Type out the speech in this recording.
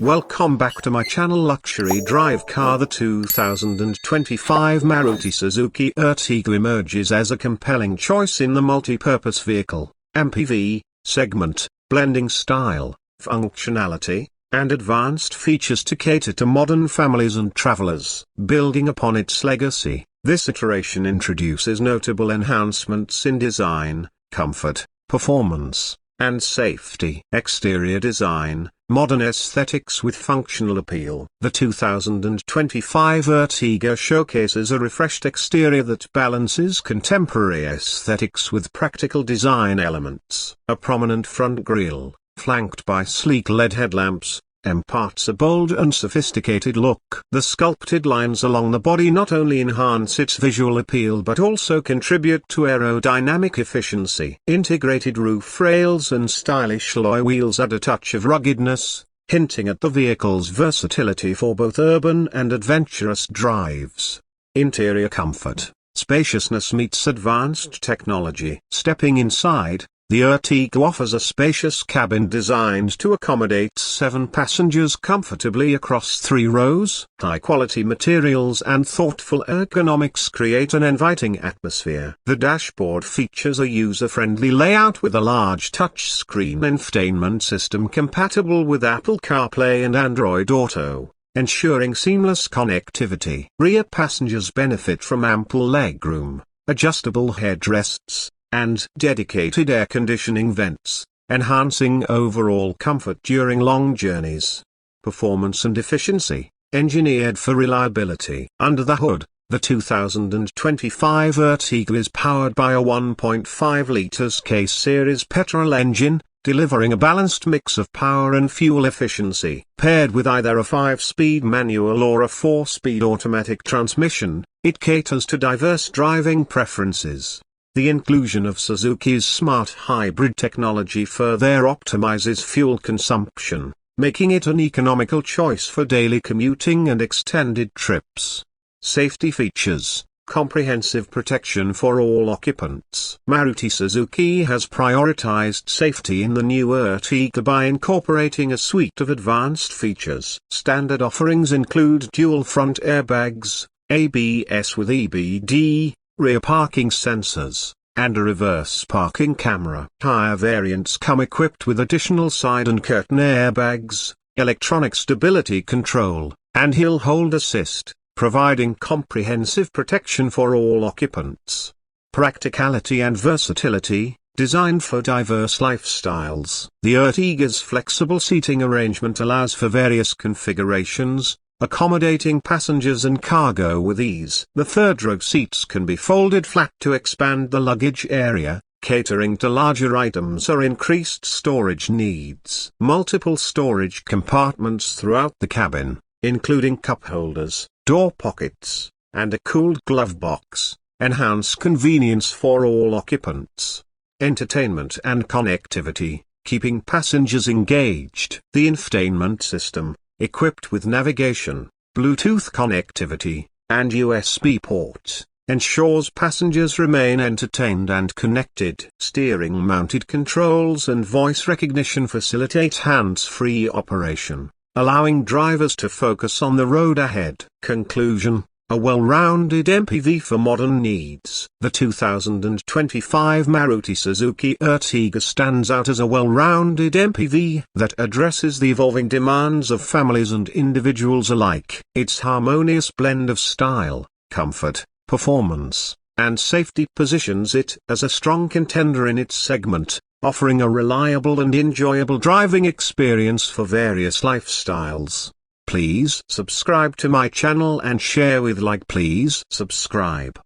Welcome back to my channel. Luxury drive car. The 2025 Maruti Suzuki Ertiga emerges as a compelling choice in the multi-purpose vehicle (MPV) segment, blending style, functionality, and advanced features to cater to modern families and travelers. Building upon its legacy, this iteration introduces notable enhancements in design, comfort, performance, and safety. Exterior design, modern aesthetics with functional appeal. The 2025 Ertiga showcases a refreshed exterior that balances contemporary aesthetics with practical design elements. A prominent front grille, flanked by sleek LED headlamps, imparts a bold and sophisticated look. The sculpted lines along the body not only enhance its visual appeal but also contribute to aerodynamic efficiency. Integrated roof rails and stylish alloy wheels add a touch of ruggedness, hinting at the vehicle's versatility for both urban and adventurous drives. Interior comfort, spaciousness meets advanced technology. Stepping inside, the Ertiga offers a spacious cabin designed to accommodate 7 passengers comfortably across 3 rows. High-quality materials and thoughtful ergonomics create an inviting atmosphere. The dashboard features a user-friendly layout with a large touchscreen infotainment system compatible with Apple CarPlay and Android Auto, ensuring seamless connectivity. Rear passengers benefit from ample legroom, adjustable headrests, and dedicated air conditioning vents, enhancing overall comfort during long journeys. Performance and efficiency, engineered for reliability. Under the hood, the 2025 Ertiga is powered by a 1.5 K series petrol engine, delivering a balanced mix of power and fuel efficiency. Paired with either a 5-speed manual or a 4-speed automatic transmission, it caters to diverse driving preferences. The inclusion of Suzuki's smart hybrid technology further optimizes fuel consumption, making it an economical choice for daily commuting and extended trips. Safety features, comprehensive protection for all occupants. Maruti Suzuki has prioritized safety in the new Ertiga by incorporating a suite of advanced features. Standard offerings include dual front airbags, ABS with EBD, rear parking sensors, and a reverse parking camera. Higher variants come equipped with additional side and curtain airbags, electronic stability control, and hill hold assist, providing comprehensive protection for all occupants. Practicality and versatility, designed for diverse lifestyles. The Ertiga's flexible seating arrangement allows for various configurations, accommodating passengers and cargo with ease. The third row seats can be folded flat to expand the luggage area, catering to larger items or increased storage needs. Multiple storage compartments throughout the cabin, including cup holders, door pockets, and a cooled glove box, enhance convenience for all occupants. Entertainment and connectivity, keeping passengers engaged. The infotainment system, equipped with navigation, Bluetooth connectivity, and USB ports, ensures passengers remain entertained and connected. Steering-mounted controls and voice recognition facilitate hands-free operation, allowing drivers to focus on the road ahead. Conclusion: a well-rounded MPV for modern needs. The 2025 Maruti Suzuki Ertiga stands out as a well-rounded MPV that addresses the evolving demands of families and individuals alike. Its harmonious blend of style, comfort, performance, and safety positions it as a strong contender in its segment, offering a reliable and enjoyable driving experience for various lifestyles. Please subscribe to my channel and share with like. Please subscribe.